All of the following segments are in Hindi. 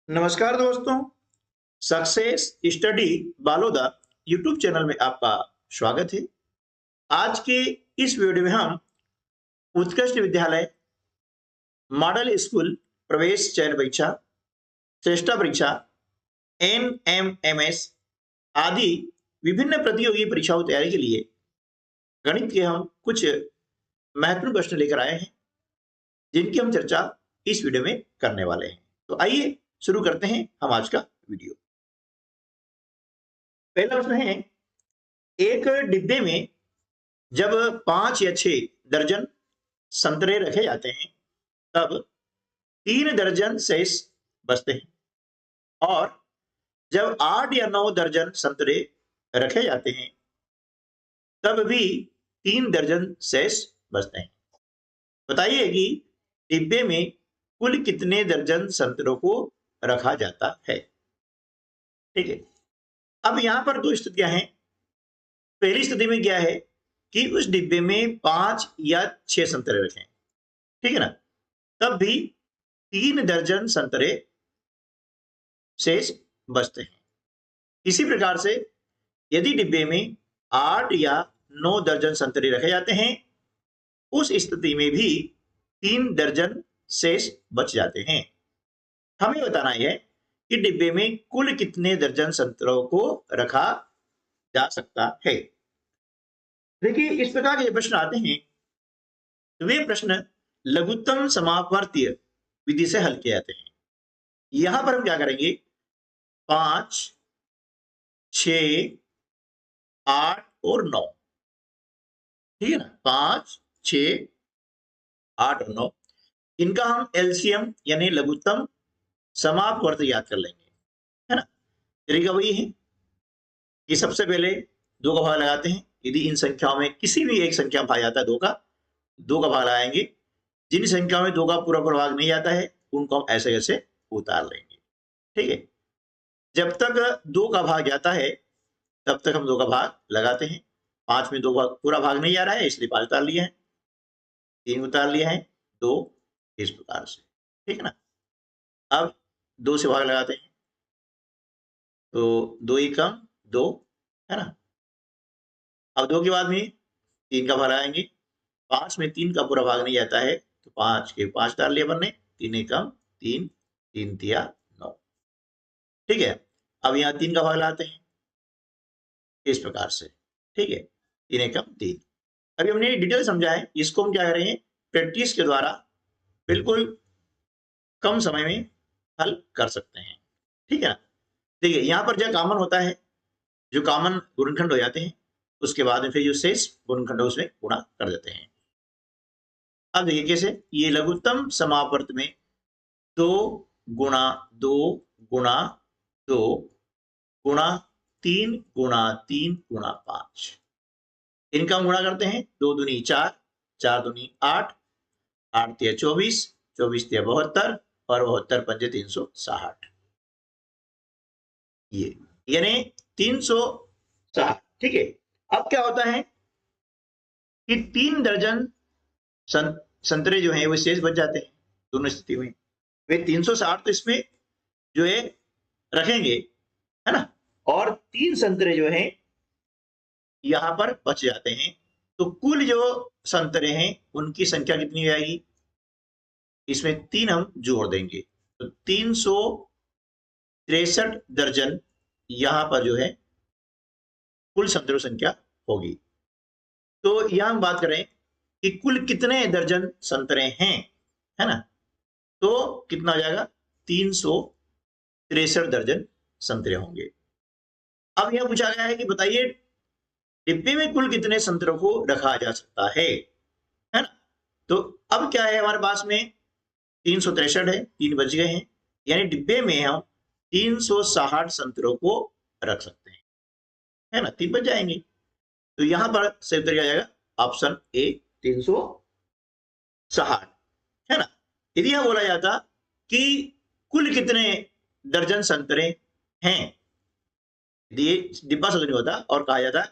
नमस्कार दोस्तों। Success study Baloda YouTube channel में आपका स्वागत है। आज के इस वीडियो में हम उत्कृष्ट विद्यालय मॉडल स्कूल प्रवेश चयन परीक्षा, चेष्टा परीक्षा, NMMS आदि विभिन्न प्रतियोगी परीक्षाओं की तैयारी के लिए गणित के हम कुछ महत्वपूर्ण प्रश्न लेकर आए हैं, जिनकी हम चर्चा इस वीडियो में करने वाले हैं। तो आइए शुरू करते हैं हम आज का वीडियो। पहला प्रश्न है, एक डिब्बे में जब 5 या 6 दर्जन संतरे रखे जाते हैं तब 3 दर्जन शेष बचते हैं, और जब 8 या 9 दर्जन संतरे रखे जाते हैं तब भी 3 दर्जन शेष बचते हैं। बताइए कि डिब्बे में कुल कितने दर्जन संतरों को रखा जाता है। ठीक है, अब यहां पर दो स्थितियां हैं। पहली स्थिति में क्या है कि उस डिब्बे में 5 या 6 संतरे रखें, ठीक है ना, तब भी 3 दर्जन संतरे शेष बचते हैं। इसी प्रकार से यदि डिब्बे में 8 या 9 दर्जन संतरे रखे जाते हैं, उस स्थिति में भी 3 दर्जन शेष बच जाते हैं। हमें बताना है कि डिब्बे में कुल कितने दर्जन संतरों को रखा जा सकता है। देखिए, इस प्रकार के प्रश्न आते हैं तो वे प्रश्न लघुत्तम समापवर्तीय विधि से हल किए जाते हैं। यहां पर हम क्या करेंगे, 5, 6, 8 और 9, ठीक है ना, 5, 6, 8 और 9, इनका हम एलसीएम यानी लघुत्तम समापवर्ती याद कर लेंगे, है ना। तरीका वही है कि सबसे पहले 2 का भाग लगाते हैं। यदि इन संख्याओं में किसी भी एक संख्या में भाग जाता है 2 का भाग लगाएंगे। जिन संख्याओं में 2 का पूरा भाग नहीं आता है उनको हम ऐसे ऐसे उतार लेंगे, ठीक है। जब तक 2 का भाग जाता है तब तक हम 2 का भाग लगाते हैं। 5 में 2 का पूरा भाग नहीं आ रहा है, इसलिए 5 उतार लिया है, 3 उतार लिया है, 2, इस प्रकार से, ठीक है ना। अब 2 से भाग लगाते हैं तो 2 एकम 2, है ना। अब 2 के बाद में 3 का भाग लगाएंगे। 5 में 3 का पूरा भाग नहीं आता है तो 5 के 5 उतार लिए अपन ने, 3 एकम 3, 3 तिया 9, ठीक है। अब यहाँ 3 का भाग लगाते हैं इस प्रकार से, ठीक है, 3 एकम 3। अभी हमने डिटेल समझा है, इसको हम क्या करेंगे, प्रैक्टिस के द्वारा बिल्कुल कम समय में हल कर सकते हैं, ठीक है ना। देखिए, यहाँ पर जो कॉमन होता है, जो कॉमन गुणनखंड हो जाते हैं, उसके बाद में फिर जो शेष गुणनखंड है उसमें गुणा कर देते हैं। अब देखिए कैसे, ये लघुत्तम समापवर्त में 2 गुणा 2 गुणा 2 गुणा 3 गुणा 3 गुणा 5, इनका गुणा करते हैं। 2 दूनी 4, 4 दूनी 8, 8 तिया 24, 24 तिया 72 और 72 पंजे 360, ये यानी 360, ठीक है। अब क्या होता है कि 3 दर्जन संतरे जो हैं वो शेष बच जाते हैं दोनों स्थिति में। वे 360 तो इसमें जो है रखेंगे, है ना, और 3 संतरे जो हैं यहां पर बच जाते हैं। तो कुल जो संतरे हैं उनकी संख्या कितनी हो जाएगी, इसमें 3 हम जोड़ देंगे तो 363 दर्जन यहां पर जो है कुल संतरों संख्या होगी। तो यहां हम बात करें कि कुल कितने दर्जन संतरे हैं, है ना, तो कितना आ जाएगा, 363 दर्जन संतरे होंगे। अब यह पूछा गया है कि बताइए डिब्बे में कुल कितने संतरों को रखा जा सकता है ना। तो अब क्या है, हमारे पास में 363 है, 3 बच गए हैं, यानी डिब्बे में हम 360 संतरों को रख सकते हैं, है ना, 3 बच जाएंगे। तो यहां पर सही उत्तर क्या आ जाएगा, ऑप्शन ए 360, है ना। यदि यह बोला जाता कि कुल कितने दर्जन संतरे हैं, ये डिब्बा शब्द नहीं होता और कहा जाता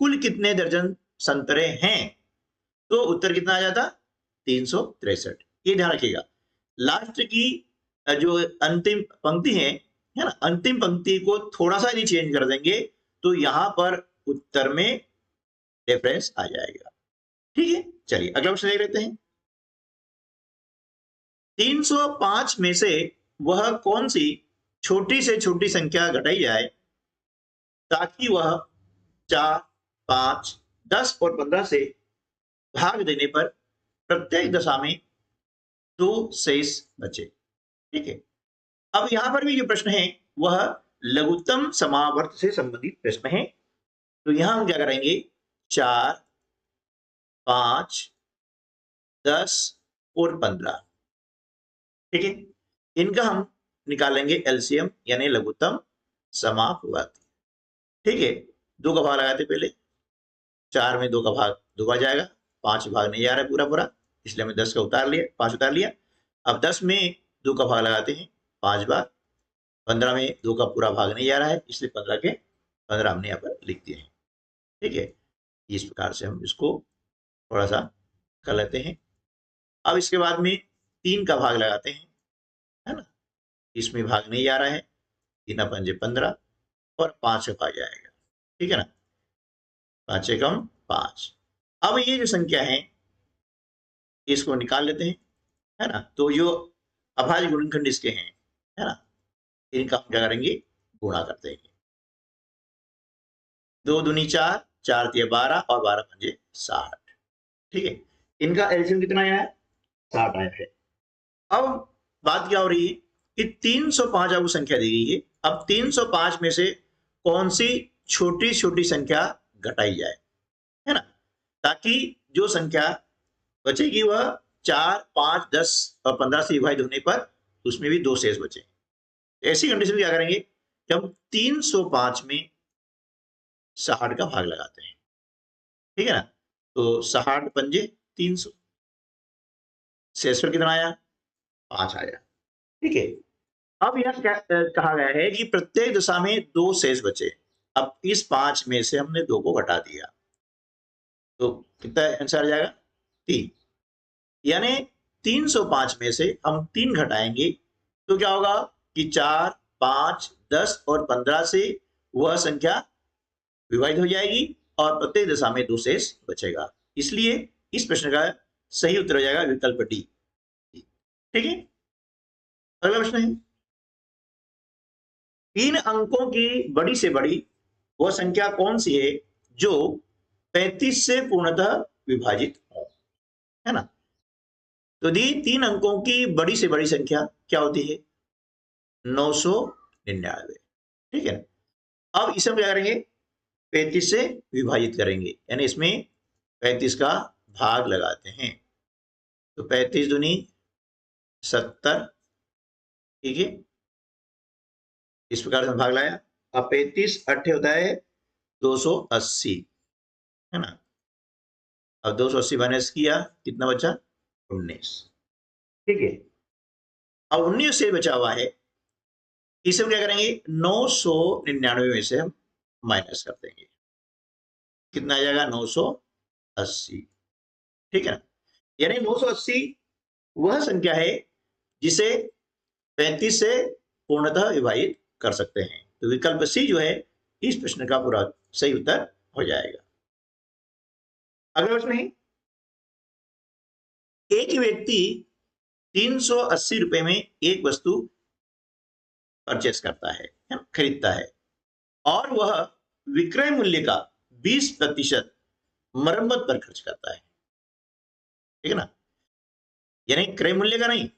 कुल कितने दर्जन संतरे हैं, तो उत्तर कितना आ जाता, 363। ये ध्यान रखिएगा, लास्ट की जो अंतिम पंक्ति है ना, अंतिम पंक्ति को थोड़ा सा ही चेंज कर देंगे तो यहां पर उत्तर में डिफरेंस आ जाएगा। ठीक है, चलिए अगला क्वेश्चन देख लेते हैं। 305 में से वह कौन सी छोटी से छोटी संख्या घटाई जाए ताकि वह 4, 5, 10 और 15 से भाग देने पर प्रत्येक दशा में 2 शेष बचे। ठीक है, अब यहां पर भी जो प्रश्न है वह लघुत्तम समावर्त से संबंधित प्रश्न है। तो यहां हम क्या करेंगे, 4, 5, 10 और 15। ठीक है, इनका हम निकालेंगे एलसीएम यानी लघुत्तम समावर्ती। ठीक है, 2 का भाग लगाते पहले, 4 में 2 का भाग 2 आ जाएगा, 5 भाग नहीं जा रहा है पूरा पूरा, इसलिए हमने 10 का उतार लिया, 5 उतार लिया। अब 10 में 2 का भाग लगाते हैं 5 बार, 15 में 2 का पूरा भाग नहीं जा रहा है, इसलिए 15 के 15 हमने यहाँ पर लिख दिए हैं। ठीक है, इस प्रकार से हम इसको थोड़ा सा कर लेते हैं। अब इसके बाद में 3 का भाग लगाते हैं, है ना, इसमें भाग नहीं जा रहा है, 3 पंजे 15 और 5 का भाग जाएगा। ठीक है ना, 5 एकम 5। अब ये जो संख्या है इसको निकाल लेते हैं, है ना। तो जो अभाज्य गुणनखंड इसके हैं, है ना, इनका हम क्या करेंगे, गुणा करते हैं। 2 दूनी 4, 4 तिया 12 और 12 पंजे 60। ठीक है, इनका एलसीएम कितना आया है, 60 आया है। अब बात क्या हो रही है कि 305 आपको संख्या दी गई है। अब 305 में से कौन सी छोटी छोटी संख्या घटाई जाए, है ना, ताकि जो संख्या बचेगी वह 4, 5, 10 और 15 से विभाजित होने पर उसमें भी 2 शेष बचे। ऐसी कंडीशन में क्या करेंगे कि हम 305 में 60 का भाग लगाते हैं। ठीक है ना, तो 60 पंजे 300, शेष पर कितना आया, 5 आया। ठीक है, अब यह क्या कहा गया है कि प्रत्येक दशा में 2 शेष बचे। अब इस 5 में से हमने 2 को घटा दिया तो कितना आंसर आ जाएगा, 3। यानी 305 में से हम 3 घटाएंगे तो क्या होगा कि 4, 5, 10 और 15 से वह संख्या विभाजित हो जाएगी और प्रत्येक दशा में 2 शेष बचेगा। इसलिए इस प्रश्न का सही उत्तर हो जाएगा विकल्प डी। ठीक है, अगला प्रश्न है, 3 अंकों की बड़ी से बड़ी वह संख्या कौन सी है जो 35 से पूर्णतः विभाजित हो, है ना। तो दी 3 अंकों की बड़ी से बड़ी संख्या क्या होती है, 999। ठीक है, अब इसे हम क्या करेंगे, 35 से विभाजित करेंगे, यानी इसमें 35 का भाग लगाते हैं। तो 35 दूनी 70। ठीक है, इस प्रकार से भाग लाया। अब 35 अट्ठे होता है 280, है ना। अब 280 माइनस किया कितना बचा, 19। ठीक है, अब 19 से बचा हुआ है, इसे हम क्या करेंगे, 999 में से हम माइनस कर देंगे, कितना आ जाएगा, 980। ठीक है ना, यानी 980 वह संख्या है जिसे 35 से पूर्णतः विभाजित कर सकते हैं। तो विकल्प सी जो है इस प्रश्न का पूरा सही उत्तर हो जाएगा। अगला प्रश्न है, एक व्यक्ति 380 रुपए में एक वस्तु परचेस करता है, खरीदता है, और वह विक्रय मूल्य का 20% मरम्मत पर खर्च करता है। ठीक है ना, यानी क्रय मूल्य का नहीं,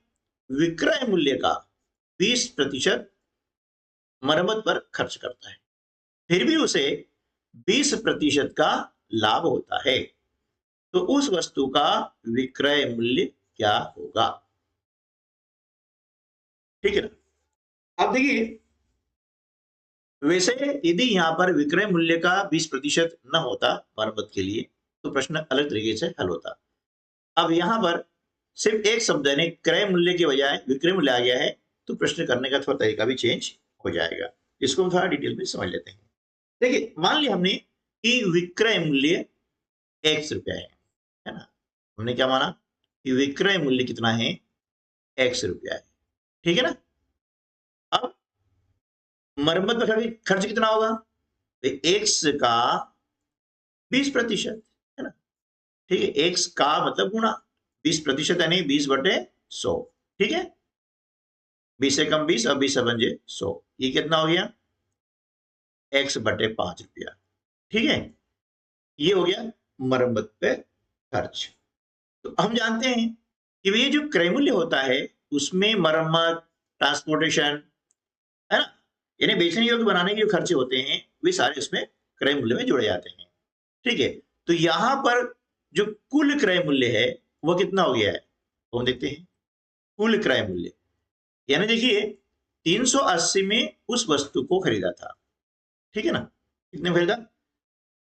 विक्रय मूल्य का 20% मरम्मत पर खर्च करता है, फिर भी उसे 20% का लाभ होता है, तो उस वस्तु का विक्रय मूल्य क्या होगा। ठीक है ना, अब देखिए, वैसे यदि यहां पर विक्रय मूल्य का 20% न होता मरम्मत के लिए तो प्रश्न अलग तरीके से हल होता। अब यहां पर सिर्फ एक शब्द यानी क्रय मूल्य के बजाय विक्रय मूल्य आ गया है, तो प्रश्न करने का थोड़ा तरीका भी चेंज हो जाएगा। इसको हम थोड़ा डिटेल में समझ लेते हैं। देखिए, मान लिया हमने कि विक्रय मूल्य x रुपया है ना। हमने क्या माना कि विक्रय मूल्य कितना है, x रुपया है। ठीक है ना। अब मरम्मत में खर्च कितना होगा, तो एक्स का 20%, है ना। ठीक है, एक्स का मतलब गुणा 20% यानी 20/100। ठीक है, 20 से कम 20 और 20 से बन 100, ये कितना हो गया, x/5 रुपया। ठीक है, ये हो गया मरम्मत पे खर्च। तो हम जानते हैं कि ये जो क्रय मूल्य होता है उसमें मरम्मत, ट्रांसपोर्टेशन, है ना, यानी बेचने योग्य बनाने के जो खर्चे होते हैं वे सारे उसमें क्रय मूल्य में जोड़े जाते हैं। ठीक है, तो यहां पर जो कुल क्रय मूल्य है वो कितना हो गया है, तो हम देखते हैं कुल क्रय मूल्य, यानी देखिए 380 में उस वस्तु को खरीदा था, ठीक है ना, कितने में खरीदा,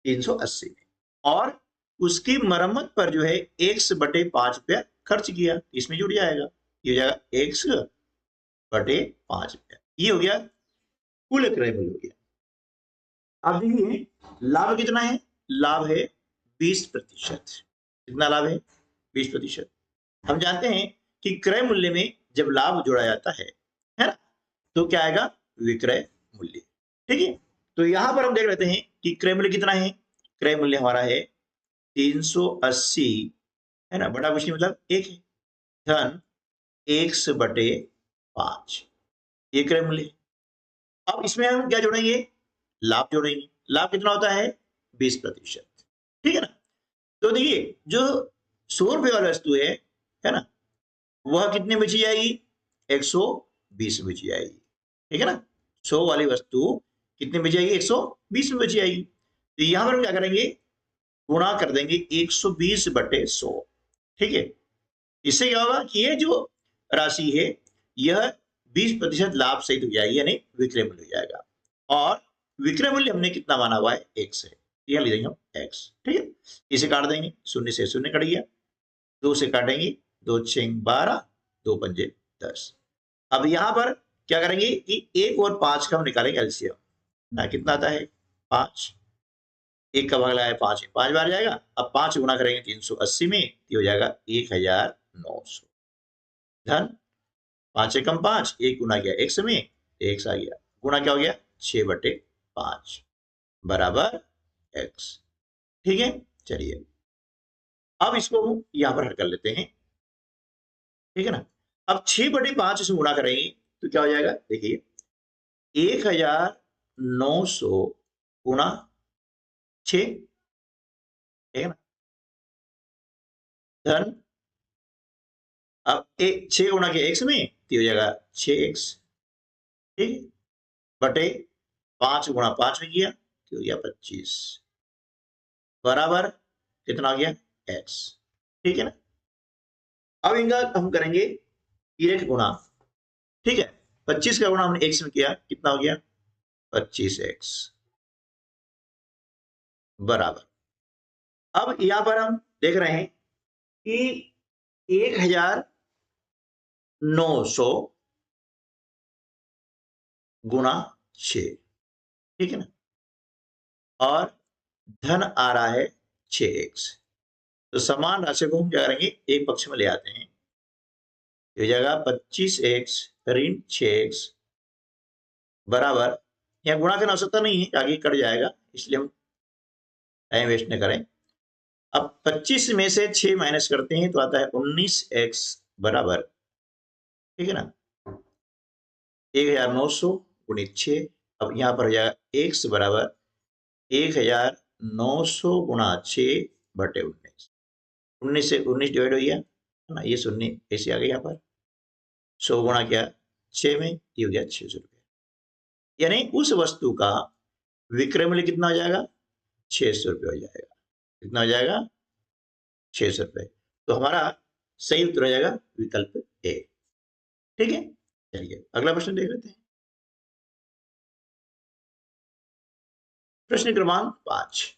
380 में, और उसकी मरम्मत पर जो है x/5 रुपया खर्च किया, इसमें जुड़ जाएगा, ये हो जाएगा x/5 रुपया, ये हो गया कुल क्रय मूल्य हो गया। अब देखिए लाभ कितना है, लाभ है 20%। कितना लाभ है, 20%। हम जानते हैं कि क्रय मूल्य में जब लाभ जोड़ा जाता है ना, तो क्या आएगा, विक्रय मूल्य। ठीक है, तो यहां पर हम देख लेते हैं कि क्रय मूल्य कितना है, क्रय मूल्य हमारा है 380, है ना, बड़ा कुछ नहीं मतलब एक है, धन x/5, ये क्रय मूल्य। अब इसमें हम क्या जोड़ेंगे, लाभ जोड़ेंगे, लाभ कितना होता है 20%। ठीक है ना, तो देखिए जो 100 रुपये वाली वस्तु है ना, वह कितने बची जाएगी, 120 में बची जाएगी। ठीक है ना, 100 वाली वस्तु कितने में बची जाएगी, 120 में बची जाएगी। तो यहां पर हम क्या करेंगे, गुणा कर देंगे 120/100। ठीक है, इससे क्या होगा कि ये जो राशि है यह 20% लाभ सहित हो जाएगी, यानी विक्रय मूल्य हो जाएगा, और विक्रय मूल्य हमने कितना माना हुआ है, x है, यह ले देंगे हम x। ठीक है, इसे काट देंगे, शून्य से शून्य कट गया, 2 से काटेंगे, 2 6 12, 2 पंजे 10। अब यहां पर क्या करेंगे कि 1 और 5 का हम निकालेंगे एलसीएम, ना कितना आता है 5, 1 का भाग लगाया 5 है, 5 बार जाएगा, अब 5 गुणा करेंगे 380 में, ये हो जाएगा 1900, धन 5 से कम 5, 1 गुना किया x में, x आ गया, गुणा क्या हो गया 6/5 बराबर x। ठीक है, चलिए अब इसको यहां पर हल कर लेते हैं। ठीक है ना, अब 6/5 से गुणा करेंगे तो क्या हो जाएगा, देखिए 1900 गुणा 6, ठीक है ना, धन अब 6 गुणा के x में तो हो जाएगा 6x। ठीक है, बटे 5 गुणा 5 में किया तो हो गया 25 बराबर कितना आ गया x। ठीक है ना, अब इनका हम करेंगे direct गुणा। ठीक है, 25 का गुणा हमने x में किया, कितना हो गया 25x बराबर। अब यहां पर हम देख रहे हैं कि 1900 गुणा 6, ठीक है ना, और धन आ रहा है 6x, तो समान राशि को हम क्या करेंगे, एक पक्ष में ले आते हैं, हो जाएगा 25x ऋण 6x बराबर, यहाँ गुणा करना आवश्यकता नहीं है, आगे कट जाएगा, इसलिए हम टाइम वेस्ट न करें। अब 25 में से 6 माइनस करते हैं तो आता है 19x बराबर, ठीक है ना, 1900 गुणित 6। अब यहाँ पर हो जाएगा x बराबर 1900 गुणा 6/19, 19 से 19 डिवाइड हो गया, है ना, ये शून्य ऐसे आ गया, यहाँ पर 100 गुणा किया 6 में, ये हो गया 600 रुपये, यानी उस वस्तु का विक्रय मूल्य कितना हो जाएगा, 600 रुपये हो जाएगा। कितना हो जाएगा, 600 रुपये। तो हमारा सही उत्तर हो जाएगा विकल्प ए। ठीक है, चलिए अगला प्रश्न देख लेते हैं। प्रश्न क्रमांक 5,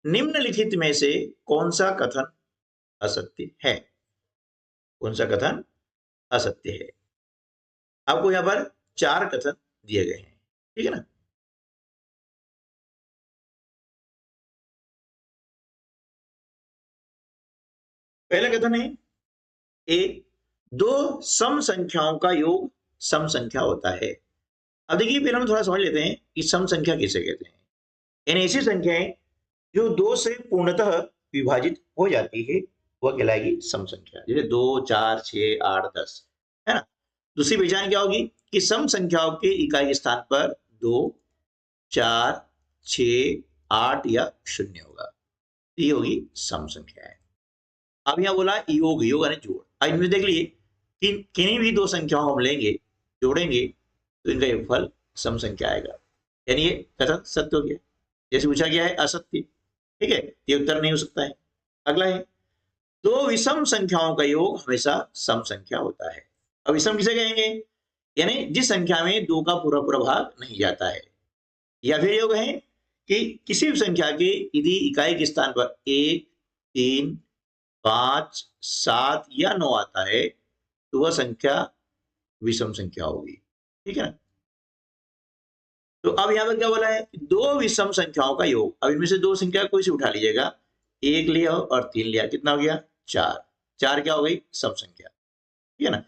निम्नलिखित में से कौन सा कथन असत्य है, कौन सा कथन असत्य है। आपको यहां पर 4 कथन दिए गए हैं, ठीक है ना। पहला कथन है ए, दो सम संख्याओं का योग सम संख्या होता है। अब देखिए पहले हम थोड़ा समझ लेते हैं कि सम संख्या किसे कहते हैं। यानी ऐसी संख्याएं जो दो से पूर्णतः विभाजित हो जाती है वह कहलाएगी सम संख्या। जैसे 2, 4, 6, 8, 10, है ना। दूसरी पहचान क्या होगी कि सम संख्याओं के इकाई के स्थान पर 2, 4, 6, 8 या 0 होगा। ये होगी सम संख्या है। अब यहां बोला योग, योग यानी जोड़। अब इनमें देख लिए कि किन्हीं भी दो संख्याओं हम लेंगे, जोड़ेंगे तो इनका योगफल सम संख्या आएगा। यानी ये कथन सत्य हो गया। जैसे पूछा गया है असत्य, ठीक है, ये उत्तर नहीं हो सकता है। अगला है दो विषम संख्याओं का योग हमेशा सम संख्या होता है। अब विषम किसे कहेंगे, यानी जिस संख्या में दो का पूरा पूरा भाग नहीं जाता है। या फिर योग है कि किसी भी संख्या के यदि इकाई के स्थान पर 1, 3, 5, 7 या 9 आता है तो वह संख्या विषम संख्या होगी, ठीक है ना। तो अब यहां पर क्या बोला है, दो विषम संख्याओं का योग। अब इनमें से दो संख्या कोई सी उठा लीजिएगा, 1 लिया और 3 लिया, कितना हो गया 4। 4 क्या हो गई सम संख्या, ठीक है ना।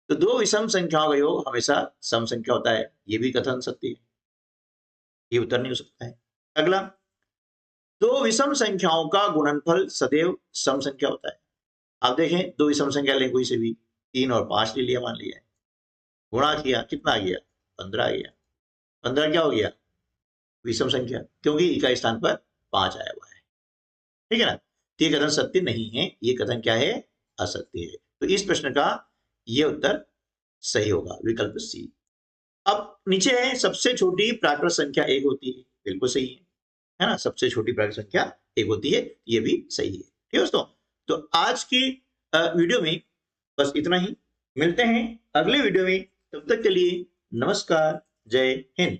तो दो विषम संख्याओं का योग हमेशा सम संख्या होता है। ये भी कथन सत्य है, ये उत्तर नहीं हो सकता है। अगला, दो विषम संख्याओं का गुणनफल सदैव सम संख्या होता है। आप देखें दो विषम संख्या लें कोई से भी, 3 और 5 ले लिया, मान लिया, गुणा किया, कितना आ गया 15 आ गया। 15 क्या हो गया विषम संख्या, क्योंकि इकाई स्थान पर 5 आया हुआ है, ठीक है ना। तो ये कथन सत्य नहीं है, ये कथन क्या है असत्य है। तो इस प्रश्न का ये उत्तर सही होगा, विकल्प सी। अब नीचे है सबसे छोटी प्राकृत संख्या 1 होती है, बिल्कुल सही है ना। सबसे छोटी प्राकृत संख्या 1 होती है, ये भी सही है, ठीक है दोस्तों। तो आज की वीडियो में बस इतना ही। मिलते हैं अगले वीडियो में, तब तक के लिए नमस्कार, जय हिंद।